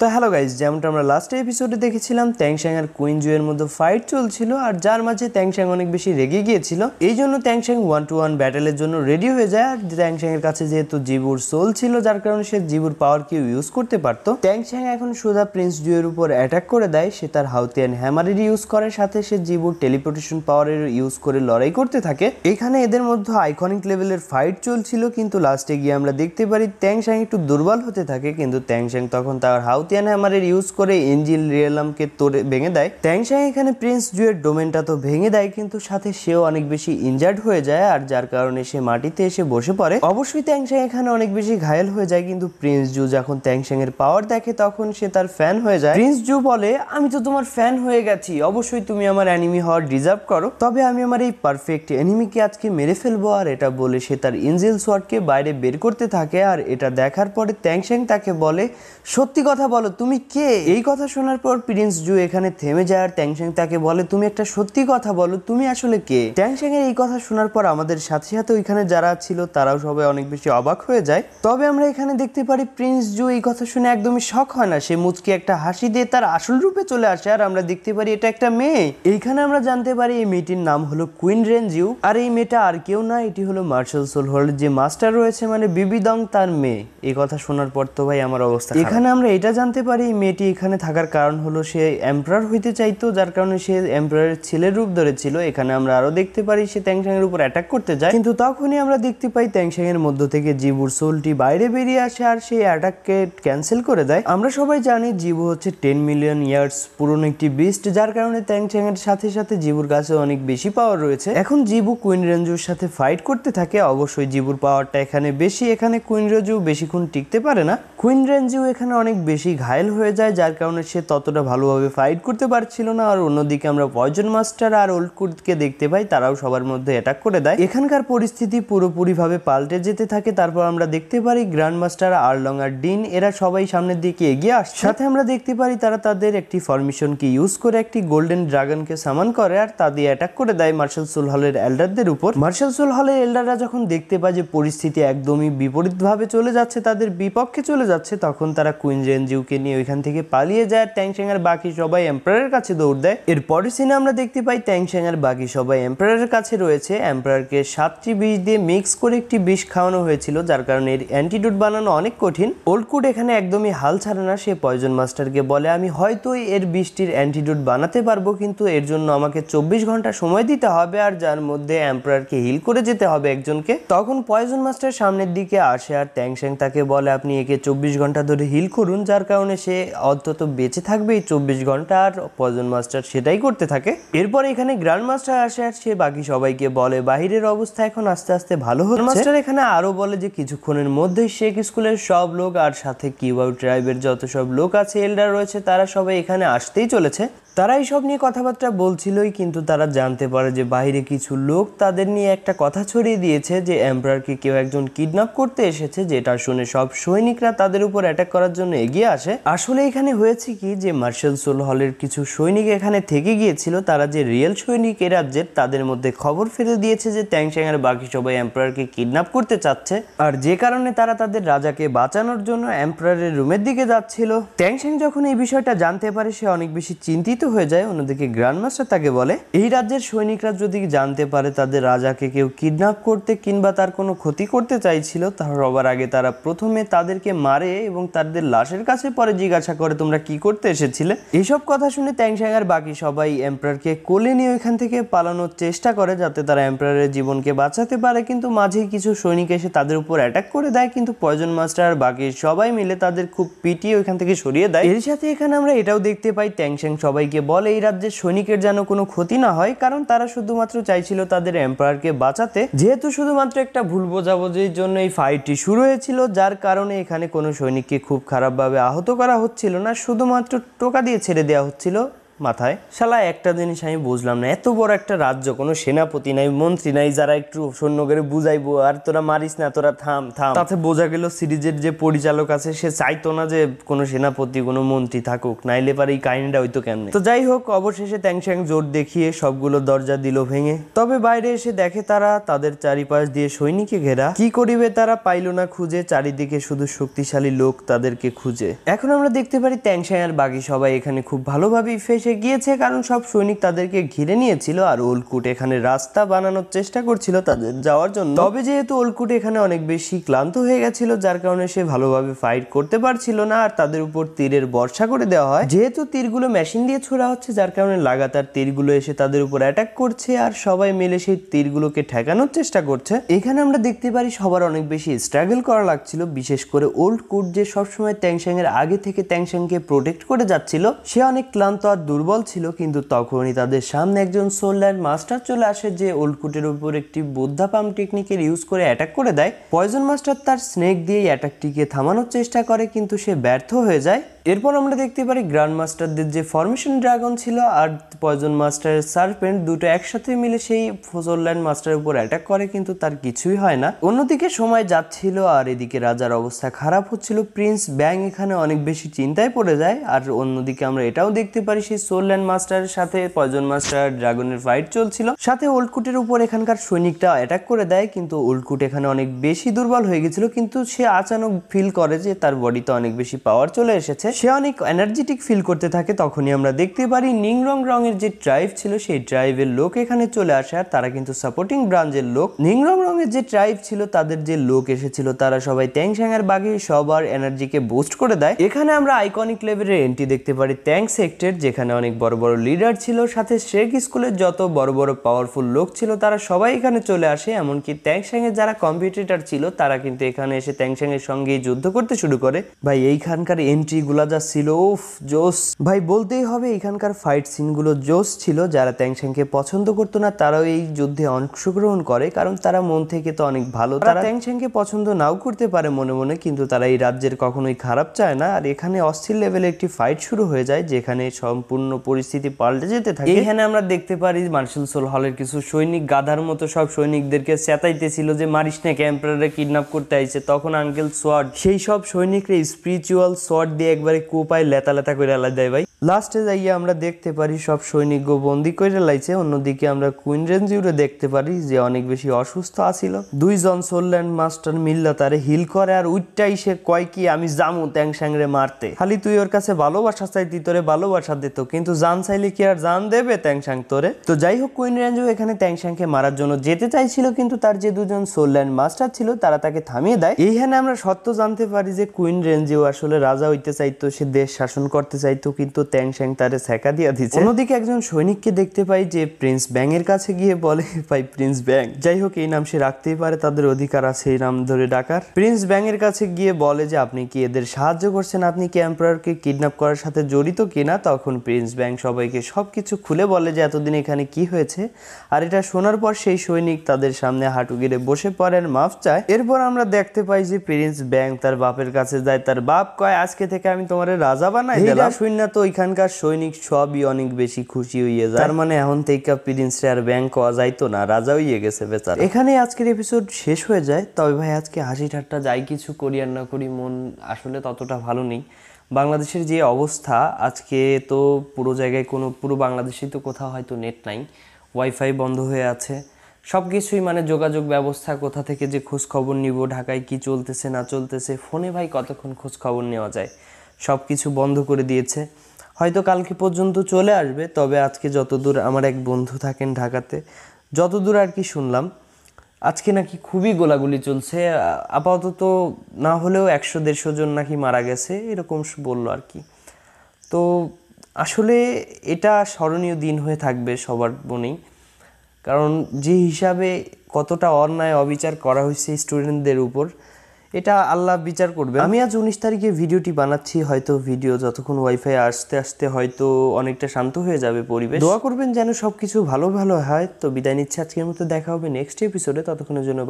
তো hello guys, যেমনটা আমরা লাস্ট এপিসোডে দেখেছিলাম ত্যাংশাং আর কুইন জুয়ের মধ্যে ফাইট চলছিল আর যার মাঝে ত্যাংশাং অনেক বেশি রেগে গিয়েছিল। এই জন্য ত্যাংশাং 1-to-1 ব্যাটেলের জন্য রেডি হয়ে যায়। আর ত্যাংশাং এর কাছে যেহেতু জিবুর সোল ছিল, যার কারণে সে জিবুর পাওয়ার কেউ ইউজ করতে পারতো। ত্যাংশাং এখন সোজা প্রিন্স জুয়ের উপর অ্যাটাক করে দেয়। সে তার হাউতিয়ান হ্যামারের ইউজ করে, সাথে সে জিবুর টেলিপোর্টেশন পাওয়ারের ইউজ করে লড়াই করতে থাকে। এখানে এদের মধ্যে আইকনিক লেভেলের ফাইট চলছিল, কিন্তু লাস্টে গিয়ে আমরা দেখতে পারি ত্যাংশাং একটু দুর্বল হতে থাকে। কিন্তু ত্যাংশাং তখন তার হাউতিয়ান হ্যামারের ইউজ করে এঞ্জেল রিয়েলামকে তোড়ে ভেঙে দেয়। ত্যাংশাং এখানে প্রিন্স জুয়ের ডোমেনটা তো ভেঙে দেয়, কিন্তু সাথে সেও অনেক বেশি ইনজার্ড হয়ে যায়, আর যার কারণে সে মাটিতে এসে বসে পড়ে। অবশ্যই ত্যাংশাং এখানে অনেক বেশি ঘায়েল হয়ে যায়, কিন্তু প্রিন্স জু যখন ত্যাংশাং এর পাওয়ার দেখে তখন সে তার ফ্যান হয়ে যায়। প্রিন্স জু বলে, আমি তো তোমার ফ্যান হয়ে গেছি, অবশ্যই তুমি আমার অ্যানিমি হওয়ার ডিজার্ভ করো, তবে আমি আমার এই পারফেক্ট এনিমিকে আজকে মেরে ফেলবো। আর এটা বলে সে তার এঞ্জেল সোয়ার্ডকে বাইরে বের করতে থাকে। আর এটা দেখার পরে ত্যাংশাং তাকে বলে, সত্যি কথা বলো তুমি কে? এই কথা শোনার পর প্রিন্স জু এখানে থেমে যায় আর ত্যাংশাং তাকে বলে, তুমি একটা সত্যি কথা বলো, তুমি আসলে কে? ত্যাংশাং এর এই কথা শোনার পর আমাদের সাথে সাথে ওইখানে যারা ছিল তারাও সবাই অনেক বেশি অবাক হয়ে যায়। তবে আমরা এখানে দেখতে পারি প্রিন্স জু এই কথা শুনে একদমই শক হয় না, সে মুচকি একটা হাসি দিয়ে তার আসল রূপে চলে আসে। আর আমরা দেখতে পারি এটা একটা মেয়ে। এইখানে আমরা জানতে পারি এই মেয়েটির নাম হলো কুইন রেনজিউ। আর এই মেয়েটা আর কেউ না, এটি হলো মার্শাল সোল হলের যে মাস্টার রয়েছে মানে বিবিদং তার মেয়ে। এই কথা শোনার পর তো ভাই আমার অবস্থা। এখানে আমরা এটা জানতে পারি মেয়েটি এখানে থাকার কারণ হলো সে এম্পারার হইতে চাইতো, যার কারণে সে এম্পারারের ছেলের রূপ ধরেছিল। এখানে আমরা আরো দেখতে পারি সে ত্যাংশাং এর উপর অ্যাটাক করতে যায়, কিন্তু তখনই আমরা দেখতে পাই ত্যাংশাং এর মধ্য থেকে জিবুর সোলটি বাইরে বেরিয়ে আসে আর সেই অ্যাটাককে ক্যান্সেল করে দেয়। আমরা সবাই জানি জিবু হচ্ছে 10 মিলিয়ন ইয়ার্স পুরনো একটি বিস্ট, যার কারণে ত্যাংশাং এর সাথে সাথে জিবুর কাছে অনেক বেশি পাওয়ার রয়েছে। এখন জিবু কুইন রেঞ্জুর সাথে ফাইট করতে থাকে। অবশ্যই জিবুর পাওয়ারটা এখানে বেশি, এখানে কুইন রেঞ্জু বেশিক্ষণ টিকতে পারে না। কুইন রেঞ্জু এখানে অনেক বেশি ঘায়েল হয়ে যায়, যার কারণে সে ততটা ভালোভাবে ফাইট করতে পারছিল না। আর অন্যদিকে আমরা পয়জন মাস্টার আর ওল্ডকুডকে দেখতে পাই, তারাও সবার মধ্যে অ্যাটাক করে দেয়। এখানকার পরিস্থিতি পুরোপুরিভাবে পাল্টে যেতে থাকে। তারপর আমরা দেখতে পারি গ্র্যান্ড মাস্টার আর্লং আর ডিন এরা সবাই সামনের দিকে এগিয়ে আসে। সাথে আমরা দেখতে পারি তারা তাদের একটি ফরমেশনকে ইউজ করে একটি গোল্ডেন ড্রাগনকে সামান করে আর তা দিয়ে অ্যাটাক করে দেয় মার্শাল সোল হলের এল্ডারদের উপর। মার্শাল সোল হলের এল্ডাররা যখন দেখতে পায় যে পরিস্থিতি একদমই বিপরীতভাবে চলে যাচ্ছে, তাদের বিপক্ষে চলে যাচ্ছে, তখন তারা কুইন রেনজিউকে নিয়ে ওইখান থেকে পালিয়ে যায়। ত্যাংশাং এর বাকি সবাই এম্পারারের কাছে দৌড় দেয়। এর পরের সিনে আমরা দেখতে পাই ত্যাংশাং এর বাকি সবাই এম্পারারের কাছে রয়েছে। এম্পারারকে 7টি বিষ দিয়ে মিক্স করে একটি বিষ খাওয়ানো হয়েছিল, যার কারণে এর অ্যান্টিডোট বানানো অনেক কঠিন। ওল্ডকুড এখানে একদমই হাল ছাড়ে না, সে পয়জন মাস্টারকে বলে, আমি হয়তো এর বিষটির অ্যান্টিডোট বানাতে পারবো, কিন্তু এর জন্য আমাকে 24 ঘন্টা সময় দিতে হবে, আর যার মধ্যে এম্পারারকে হিল করে যেতে হবে একজনকে। তখন পয়জন মাস্টার সামনের দিকে আসে আর ত্যাংশাং তাকে বলে, আপনি একে 24 ঘন্টা ধরে হিল করুন, যার কারণে সে অন্তত বেঁচে থাকবে এই 24 ঘন্টা। আর পয়জন মাস্টার সেটাই করতে থাকে। এরপর এখানে গ্র্যান্ড মাস্টার আসে আর সে বাকি সবাইকে বলে বাহিরের অবস্থা এখন আস্তে আস্তে ভালো হচ্ছে। মাস্টার এখানে আরো বলে যে কিছুক্ষণের মধ্যেই শেখ স্কুলের সব লোক আর সাথে কিউবাউ ট্রাইবের যত সব লোক আছে এল্ডার রয়েছে তারা সবাই এখানে আসতেই চলেছে। তারা এইসব নিয়ে কথাবার্তা বলছিলই, কিন্তু তারা জানতে পারে যে বাইরে কিছু লোক তাদের নিয়ে একটা কথা ছড়িয়ে দিয়েছে যে এম্পারারকে কেউ একজন কিডন্যাপ করতে এসেছে, যেটা শুনে সব সৈনিকরা তাদের উপর অ্যাটাক করার জন্য এগিয়ে আসে। আসলে এখানে হয়েছে কি যে মার্শাল সোল হলের কিছু সৈনিক এখানে থেকে গিয়েছিল, তারা যে রিয়েল সৈনিক এ রাজ্যের তাদের মধ্যে খবর ফেলে দিয়েছে যে ত্যাংশাং এর বাকি সবাই এম্পারারকে কিডন্যাপ করতে চাচ্ছে, আর যে কারণে তারা তাদের রাজাকে বাঁচানোর জন্য এম্পারারের রুমের দিকে যাচ্ছিল। ত্যাংশাং যখন এই বিষয়টা জানতে পারে সে অনেক বেশি চিন্তিত হয়ে যায়। অন্যদিকে গ্র্যান্ড মাস্টার তাকে বলে, এই রাজ্যের সৈনিকরা যদি জানতে পারে তাদের রাজাকে কেউ কিডন্যাপ করতে কিংবা তার কোনো ক্ষতি করতে চাইছিল, তাহলে সবার আগে তারা প্রথমে তাদেরকে মারে এবং তাদের লাশের কাছে পরে জিজ্ঞাসা করে তোমরা কি করতে এসেছিলে। এইসব কথা শুনে ত্যাংশাং আর বাকি সবাই এম্পারারকে কোলে নিয়ে ওইখান থেকে পালানোর চেষ্টা করে যাতে তারা এম্পারারের জীবনকে বাঁচাতে পারে, কিন্তু মাঝেই কিছু সৈনিক এসে তাদের উপর অ্যাটাক করে দেয়। কিন্তু পয়জন মাস্টার আর বাকি সবাই মিলে তাদের খুব পিটিয়ে ওইখান থেকে সরিয়ে দেয়। এর সাথে এখানে আমরা এটাও দেখতে পাই ত্যাংশাং সবাইকে বলে এই রাজ্যের সৈনিকের যেন কোনো ক্ষতি না হয়, কারণ তারা শুধুমাত্র চাইছিল তাদের এম্পারারকে বাঁচাতে। যেহেতু শুধুমাত্র একটা ভুল বোঝাবুঝির জন্য এই ফাইটটি শুরু হয়েছিল, যার কারণে এখানে কোনো সৈনিককে খুব খারাপভাবে আহত করা হচ্ছিল না, শুধুমাত্র টোকা দিয়ে ছেড়ে দেওয়া হচ্ছিল মাথায়। শালা একটা জিনিস আমি বুঝলাম না, এত বড় একটা রাজ্য, কোনো সেনাপতি নাই, মন্ত্রী নাই যারা একটু সৈন্য করে বুঝাইবো আর তোরা মারিস না, তোরা থাম থাম। তাতে বোঝা গেল সিরিজের যে পরিচালক আছে সে চাইতো না যে কোনো সেনাপতি কোনো মন্ত্রী থাকুক, নাইলে পারে এই কাহিনীটা হইতো কেমনে। তো যাই হোক, অবশেষে ত্যাংশাং জোর দেখিয়ে সবগুলো দরজা দিল ভেঙে। তবে বাইরে এসে দেখে তারা তাদের চারিপাশ দিয়ে সৈনিকে ঘেরা। কি করিবে তারা পাইল না খুঁজে, চারিদিকে শুধু শক্তিশালী লোক তাদেরকে খুঁজে। এখন আমরা দেখতে পারি ত্যাংশাং আর বাকি সবাই এখানে খুব ভালোভাবেই ফেসে গিয়েছে, কারণ সব সৈনিক তাদেরকে ঘিরে নিয়েছিল আর ওল্ডকুট এখানে রাস্তা বানানোর চেষ্টা করছিল তাদের যাওয়ার জন্য। তবে যেহেতু ওল্ডকুট এখানে অনেক বেশি ক্লান্ত হয়ে গেছিল, যার কারণে সে ভালোভাবে ফাইট করতে পারছিল না আর তাদের উপর তীরের বর্ষা করে দেওয়া হয়। যেহেতু তীরগুলো মেশিন দিয়ে ছোড়া হচ্ছে, যার কারণে লাগাতার তীরগুলো এসে তাদের উপর অ্যাটাক করছে আর সবাই মিলে সেই তীরগুলোকে ঠেকানোর চেষ্টা করছে। এখানে আমরা দেখতে পারি সবার অনেক বেশি স্ট্রাগল করা লাগছিল, বিশেষ করে ওল্ডকুট যে সবসময় ত্যাংশাং এর আগে থেকে ত্যাংশাংকে প্রোটেক্ট করে যাচ্ছিল, সে অনেক ক্লান্ত আর দুর্বল ছিল। কিন্তু তখনই তাদের সামনে একজন সোল্ডার মাস্টার চলে আসে যে ওল্ডকুটের উপর একটি বোদ্ধা পাম্প টেকনিকের ইউজ করে অ্যাটাক করে দেয়। পয়জন মাস্টার তার স্নেক দিয়ে অ্যাটাকটিকে থামানোর চেষ্টা করে, কিন্তু সে ব্যর্থ হয়ে যায়। এরপর আমরা দেখতে পারি গ্র্যান্ড মাস্টারদের যে ফরমেশন ড্রাগন ছিল আর পয়জন মাস্টারের সার্পেন্ট দুটো একসাথে মিলে সেই সোল্যান্ড মাস্টারের উপর অ্যাটাক করে, কিন্তু তার কিছুই হয় না। অন্যদিকে সময় যাচ্ছিল আর এদিকে রাজার অবস্থা খারাপ হচ্ছিল। প্রিন্স ব্যাং এখানে অনেক বেশি চিন্তায় পড়ে যায়। আর অন্যদিকে আমরা এটাও দেখতে পারি সেই সোল্যান্ড মাস্টারের সাথে পয়জন মাস্টার ড্রাগনের ফাইট চলছিল, সাথে ওল্ডকুটের উপর এখানকার সৈনিকটা অ্যাটাক করে দেয়। কিন্তু ওল্ডকুট এখানে অনেক বেশি দুর্বল হয়ে গেছিল, কিন্তু সে আচানক ফিল করে যে তার বডিতে অনেক বেশি পাওয়ার চলে এসেছে, সে অনেক এনার্জেটিক ফিল করতে থাকে। তখনই আমরা দেখতে পারি নিংরং রঙের যে ট্রাইব ছিল সেই ট্রাইবের লোক এখানে চলে আসে আর তারা কিন্তু সাপোর্টিং ব্রাঞ্চের লোক। নিংরং রঙের যে ট্রাইব ছিল তাদের যে লোক এসেছিল তারা সবাই ত্যাংশাং এর বাকি সবার এনার্জিকে বুস্ট করে দেয়। এখানে আমরা আইকনিক লেভেলের এন্ট্রি দেখতে পারি ট্যাঙ্ক সেক্টর, যেখানে অনেক বড় বড় লিডার ছিল, সাথে শেখ স্কুলের যত বড় বড় পাওয়ারফুল লোক ছিল তারা সবাই এখানে চলে আসে। এমনকি ত্যাংশাং এর যারা কম্পিটিটর ছিল তারা কিন্তু এখানে এসে ত্যাংশাং এর সঙ্গে যুদ্ধ করতে শুরু করে। ভাই এইখানকার এন্ট্রি গুলা যা ছিল উফ জোস, ভাই বলতেই হবে এখানকার ফাইট সিন গুলো জোস ছিল। যারা ত্যাংশাংকে পছন্দ করতো না তারাও এই যুদ্ধে অংশগ্রহণ করে, কারণ তারা মন থেকে তো অনেক ভালো। তারা ত্যাংশাংকে পছন্দ নাও করতে পারে মনে মনে, কিন্তু তারা এই রাজ্যের কখনোই খারাপ চায় না। আর এখানে অস্থির লেভেলে একটি ফাইট শুরু হয়ে যায় যেখানে সম্পূর্ণ পরিস্থিতি পাল্টে যেতে থাকে। এখানে আমরা দেখতে পারি মার্শাল সোল হলের কিছু সৈনিক গাধার মতো সব সৈনিকদেরকে চেতাইতেছিল যে মারিস না, এম্পারারে কিডন্যাপ করতে আইছে। তখন আঙ্কেল সোয়ার্ড সেই সব সৈনিকরা স্পিরিচুয়াল সোয়ার্ড দিয়ে একবারে কোপায় লেতা লেতা করে আলাদা দেয়। ভাই লাস্টে যাইয়া আমরা দেখতে পারি সব সৈনিক বন্দি করে লাইছে। অন্যদিকে আমরা কুইন রেঞ্জিউরে দেখতে পারি যে অনেক বেশি অসুস্থ আছিল। দুইজন সোল্যান্ড মাস্টার মিল্লা তারে হিল করে আর উইটাই সে কয় কি আমি জামু ত্যাংশাং রে মারতে, খালি তুই ওর কাছে ভালোবাসা চাইতি তোরে ভালোবাসা দিত, কিন্তু জান চাইলে কি আর জান দেবে ত্যাংশাং তোরে। তো যাই হোক, কুইন রেঞ্জিউ এখানে ত্যাংশাংকে মারার জন্য যেতে চাইছিল, কিন্তু তার যে দুজন সোল্যান্ড মাস্টার ছিল তারা তাকে থামিয়ে দেয়। এইখানে আমরা সত্য জানতে পারি যে কুইন রেঞ্জিউ আসলে রাজা হইতে চাইতো, সে দেশ শাসন করতে চাইতো, কিন্তু ত্যাংশাং তারে ছেকা দিয়া দিচ্ছে। অন্যদিকে একজন সৈনিককে দেখতে পাই যে প্রিন্স ব্যাং এর কাছে গিয়ে বলে ভাই প্রিন্স ব্যাং, যাই হোক এই নাম সে রাখতেই পারে, তাদের অধিকার আছে এই নাম ধরে ডাকার। প্রিন্স ব্যাং এর কাছে গিয়ে বলে যে আপনি কি এদের সাহায্য করছেন, আপনি কি এম্পারারকে কিডন্যাপ করার সাথে জড়িত কিনা। তখন প্রিন্স ব্যাং সবাইকে সবকিছু খুলে বলে যে এতদিন এখানে কি হয়েছে। আর এটা শোনার পর সেই সৈনিক তাদের সামনে হাঁটু গেড়ে বসে পড়েন, মাফ চায়। এরপর আমরা দেখতে পাই যে প্রিন্স ব্যাং তার বাপের কাছে যায়, তার বাপ কয় আজকে থেকে আমি তোমার রাজা বানাই দিলাম। শুননা তো ওইখানকার সৈনিক সবই অনেক বেশি খুশি হইয়ে যায়, তার মানে এখন থেকে প্রিন্স আর ব্যাং কওয়া যাইতো না, রাজা হইয়ে গেছে বেচারা। এখানে আজকের এপিসোড শেষ হয়ে যায়। তবে ভাই আজকে হাসি ঠাট্টা যাই কিছু করি আর না করি, মন আসলে ততটা ভালো নেই। বাংলাদেশের যে অবস্থা আজকে, তো পুরো জায়গায় পুরো বাংলাদেশেই তো কোথাও হয়তো নেট নাই, ওয়াইফাই বন্ধ হয়ে আছে, সব কিছুই মানে যোগাযোগ ব্যবস্থা কোথা থেকে যে খোঁজ খবর নিব, ঢাকায় কি চলতেছে না চলতেছে, ফোনে ভাই কতক্ষণ খোঁজ খবর নেওয়া যায়, সব কিছু বন্ধ করে দিয়েছে। হয়তো কালকে পর্যন্ত চলে আসবে। তবে আজকে যতদূর আমার এক বন্ধু থাকেন ঢাকাতে, যতদূর আর কি শুনলাম, আজকে নাকি খুবই গোলাগুলি চলছে। আপাতত না হলেও 100-150 জন নাকি মারা গেছে, এরকম বললো আর কি। তো আসলে এটা স্মরণীয় দিন হয়ে থাকবে সবার মনেই, কারণ যে হিসাবে কতটা অন্যায় অবিচার করা হয়েছে স্টুডেন্টদের উপর, এটা আল্লাহ বিচার করবে। আমি আজ 19 তারিখে ভিডিওটি বানাচ্ছি, হয়তো ভিডিও যতক্ষণ ওয়াইফাই আসতে আসতে হয়তো অনেকটা শান্ত হয়ে যাবে পরিবেশ। দোয়া করবেন যেন সবকিছু ভালো ভালো হয়। তো বিদায় নিচ্ছে আজকের মতো, দেখা হবে নেক্সট এপিসোডে, ততক্ষণের জন্য